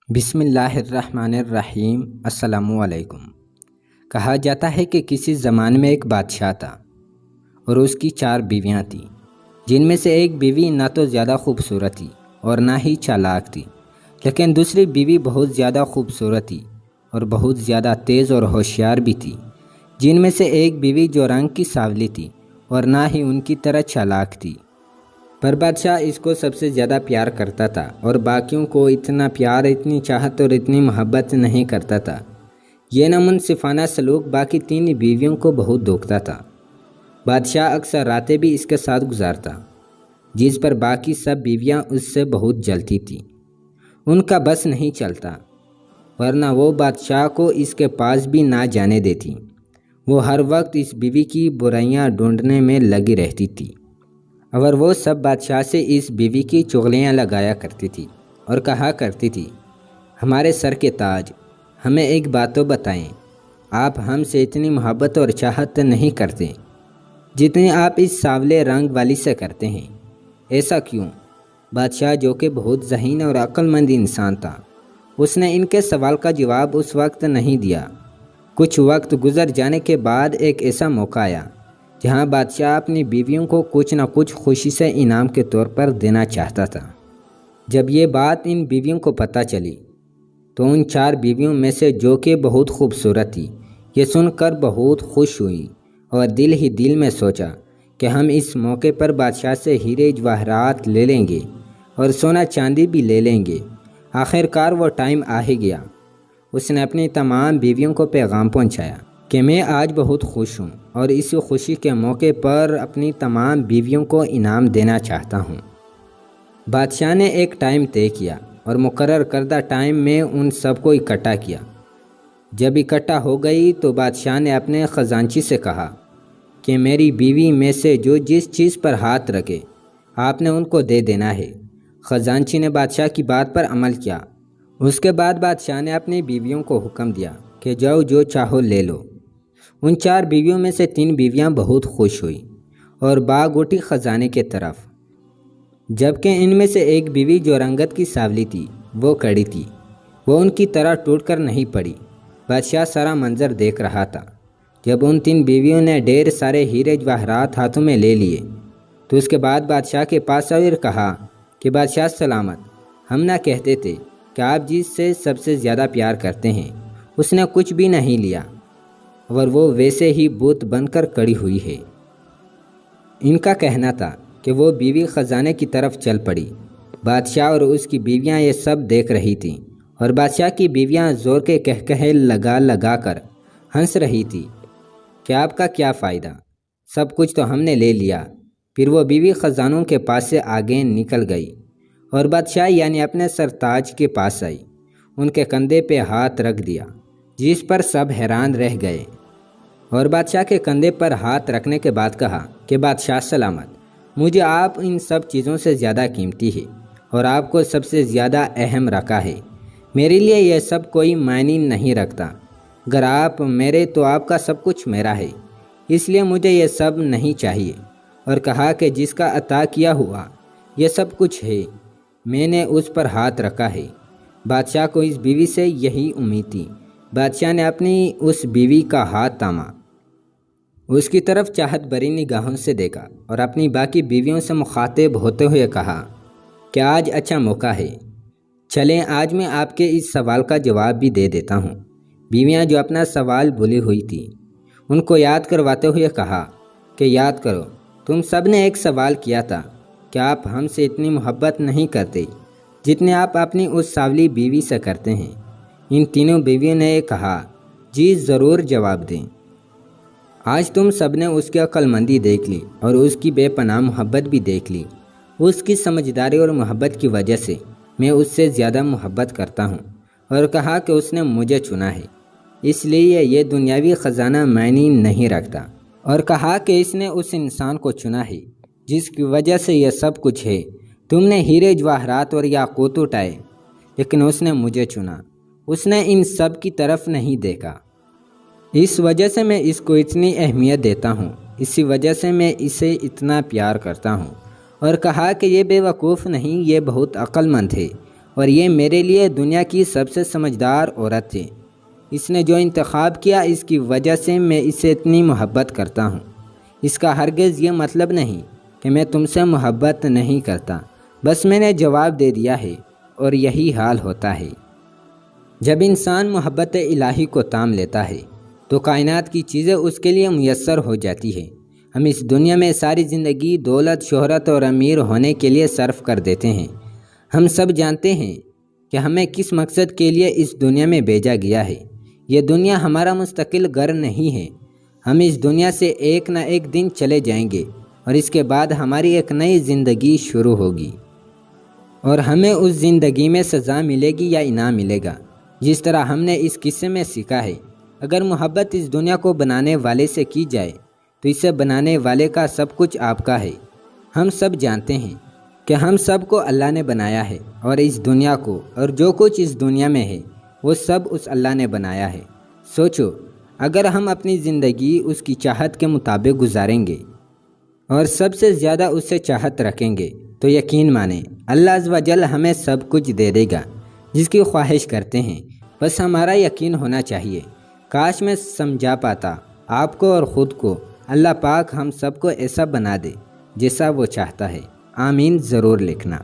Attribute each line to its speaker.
Speaker 1: بسم اللہ الرحمن الرحیم۔ السلام علیکم۔ کہا جاتا ہے کہ کسی زمانے میں ایک بادشاہ تھا اور اس کی 4 بیویاں تھیں، جن میں سے ایک بیوی نہ تو زیادہ خوبصورت تھی اور نہ ہی چالاک تھی، لیکن دوسری بیوی بہت زیادہ خوبصورت تھی اور بہت زیادہ تیز اور ہوشیار بھی تھی۔ جن میں سے ایک بیوی جو رنگ کی سانولی تھی اور نہ ہی ان کی طرح چالاک تھی، پر بادشاہ اس کو سب سے زیادہ پیار کرتا تھا اور باقیوں کو اتنا پیار، اتنی چاہت اور اتنی محبت نہیں کرتا تھا۔ یہ نامنصفانہ سلوک باقی 3 بیویوں کو بہت دکھتا تھا۔ بادشاہ اکثر راتیں بھی اس کے ساتھ گزارتا، جس پر باقی سب بیویاں اس سے بہت جلتی تھیں۔ ان کا بس نہیں چلتا، ورنہ وہ بادشاہ کو اس کے پاس بھی نہ جانے دیتی۔ وہ ہر وقت اس بیوی کی برائیاں ڈھونڈنے میں لگی رہتی تھی، اور وہ سب بادشاہ سے اس بیوی کی چغلیاں لگایا کرتی تھی اور کہا کرتی تھی، ہمارے سر کے تاج، ہمیں ایک بات تو بتائیں، آپ ہم سے اتنی محبت اور چاہت نہیں کرتے جتنی آپ اس سانولے رنگ والی سے کرتے ہیں۔ ایسا کیوں؟ بادشاہ، جو کہ بہت ذہین اور عقل مند انسان تھا، اس نے ان کے سوال کا جواب اس وقت نہیں دیا۔ کچھ وقت گزر جانے کے بعد ایک ایسا موقع آیا جہاں بادشاہ اپنی بیویوں کو کچھ نہ کچھ خوشی سے انعام کے طور پر دینا چاہتا تھا۔ جب یہ بات ان بیویوں کو پتہ چلی تو ان 4 بیویوں میں سے جو کہ بہت خوبصورت تھی، یہ سن کر بہت خوش ہوئی اور دل ہی دل میں سوچا کہ ہم اس موقع پر بادشاہ سے ہیرے جواہرات لے لیں گے اور سونا چاندی بھی لے لیں گے۔ آخر کار وہ ٹائم آ ہی گیا۔ اس نے اپنی تمام بیویوں کو پیغام پہنچایا کہ میں آج بہت خوش ہوں اور اس خوشی کے موقع پر اپنی تمام بیویوں کو انعام دینا چاہتا ہوں۔ بادشاہ نے ایک ٹائم طے کیا اور مقرر کردہ ٹائم میں ان سب کو اکٹھا کیا۔ جب اکٹھا ہو گئی تو بادشاہ نے اپنے خزانچی سے کہا کہ میری بیوی میں سے جو جس چیز پر ہاتھ رکھے آپ نے ان کو دے دینا ہے۔ خزانچی نے بادشاہ کی بات پر عمل کیا۔ اس کے بعد بادشاہ نے اپنی بیویوں کو حکم دیا کہ جاؤ، جو چاہو لے لو۔ ان 4 بیویوں میں سے 3 بیویاں بہت خوش ہوئیں اور بھاگ اٹھی خزانے کی طرف، جبکہ ان میں سے ایک بیوی جو رنگت کی سانولی تھی وہ کڑی تھی، وہ ان کی طرح ٹوٹ کر نہیں پڑی۔ بادشاہ سارا منظر دیکھ رہا تھا۔ جب ان 3 بیویوں نے ڈھیر سارے ہیرے جواہرات ہاتھوں میں لے لیے تو اس کے بعد بادشاہ کے پاس آئے اور کہا کہ بادشاہ سلامت، ہم نہ کہتے تھے کہ آپ جس سے سب سے زیادہ پیار کرتے ہیں اس نے کچھ بھی نہیں لیا اور وہ ویسے ہی بت بن کر کڑی ہوئی ہے۔ ان کا کہنا تھا کہ وہ بیوی خزانے کی طرف چل پڑی۔ بادشاہ اور اس کی بیویاں یہ سب دیکھ رہی تھیں اور بادشاہ کی بیویاں زور کے کہکہے لگا لگا کر ہنس رہی تھی کہ آپ کا کیا فائدہ، سب کچھ تو ہم نے لے لیا۔ پھر وہ بیوی خزانوں کے پاس سے آگے نکل گئی اور بادشاہ یعنی اپنے سرتاج کے پاس آئی۔ ان کے کندھے پہ ہاتھ رکھ دیا، جس پر سب حیران رہ گئے، اور بادشاہ کے کندھے پر ہاتھ رکھنے کے بعد کہا کہ بادشاہ سلامت، مجھے آپ ان سب چیزوں سے زیادہ قیمتی ہے اور آپ کو سب سے زیادہ اہم رکھا ہے۔ میرے لیے یہ سب کوئی معنی نہیں رکھتا۔ اگر آپ میرے تو آپ کا سب کچھ میرا ہے، اس لیے مجھے یہ سب نہیں چاہیے۔ اور کہا کہ جس کا عطا کیا ہوا یہ سب کچھ ہے، میں نے اس پر ہاتھ رکھا ہے۔ بادشاہ کو اس بیوی سے یہی امید تھی۔ بادشاہ نے اپنی اس بیوی کا ہاتھ تھاما، اس کی طرف چاہت بھری نگاہوں سے دیکھا اور اپنی باقی بیویوں سے مخاطب ہوتے ہوئے کہا کہ آج اچھا موقع ہے، چلیں آج میں آپ کے اس سوال کا جواب بھی دے دیتا ہوں۔ بیویاں جو اپنا سوال بھولی ہوئی تھیں ان کو یاد کرواتے ہوئے کہا کہ یاد کرو، تم سب نے ایک سوال کیا تھا کہ آپ ہم سے اتنی محبت نہیں کرتے جتنے آپ اپنی اس سانولی بیوی سے کرتے ہیں۔ ان تینوں بیویوں نے کہا جی ضرور جواب دیں۔ آج تم سب نے اس کی عقل مندی دیکھ لی اور اس کی بے پناہ محبت بھی دیکھ لی۔ اس کی سمجھداری اور محبت کی وجہ سے میں اس سے زیادہ محبت کرتا ہوں، اور کہا کہ اس نے مجھے چنا ہے، اس لیے یہ دنیاوی خزانہ معنی نہیں رکھتا، اور کہا کہ اس نے اس انسان کو چنا ہے جس کی وجہ سے یہ سب کچھ ہے۔ تم نے ہیرے جواہرات اور یاقوت اٹھائے، لیکن اس نے مجھے چنا، اس نے ان سب کی طرف نہیں دیکھا۔ اس وجہ سے میں اس کو اتنی اہمیت دیتا ہوں، اسی وجہ سے میں اسے اتنا پیار کرتا ہوں۔ اور کہا کہ یہ بے وقوف نہیں، یہ بہت عقل مند ہے اور یہ میرے لیے دنیا کی سب سے سمجھدار عورت ہے۔ اس نے جو انتخاب کیا اس کی وجہ سے میں اسے اتنی محبت کرتا ہوں۔ اس کا ہرگز یہ مطلب نہیں کہ میں تم سے محبت نہیں کرتا، بس میں نے جواب دے دیا ہے اور یہی حال ہوتا ہے۔ جب انسان محبت الہی کو تام لیتا ہے تو کائنات کی چیزیں اس کے لیے میسر ہو جاتی ہے۔ ہم اس دنیا میں ساری زندگی دولت، شہرت اور امیر ہونے کے لیے صرف کر دیتے ہیں۔ ہم سب جانتے ہیں کہ ہمیں کس مقصد کے لیے اس دنیا میں بھیجا گیا ہے۔ یہ دنیا ہمارا مستقل گھر نہیں ہے۔ ہم اس دنیا سے ایک نہ ایک دن چلے جائیں گے اور اس کے بعد ہماری ایک نئی زندگی شروع ہوگی، اور ہمیں اس زندگی میں سزا ملے گی یا انعام ملے گا، جس طرح ہم نے اس قصے میں سیکھا ہے۔ اگر محبت اس دنیا کو بنانے والے سے کی جائے تو اسے بنانے والے کا سب کچھ آپ کا ہے۔ ہم سب جانتے ہیں کہ ہم سب کو اللہ نے بنایا ہے، اور اس دنیا کو اور جو کچھ اس دنیا میں ہے وہ سب اس اللہ نے بنایا ہے۔ سوچو، اگر ہم اپنی زندگی اس کی چاہت کے مطابق گزاریں گے اور سب سے زیادہ اس سے چاہت رکھیں گے تو یقین مانیں اللہ عز و جل ہمیں سب کچھ دے دے گا جس کی خواہش کرتے ہیں۔ بس ہمارا یقین ہونا چاہیے۔ کاش میں سمجھا پاتا آپ کو اور خود کو۔ اللہ پاک ہم سب کو ایسا بنا دے جیسا وہ چاہتا ہے۔ آمین ضرور لکھنا۔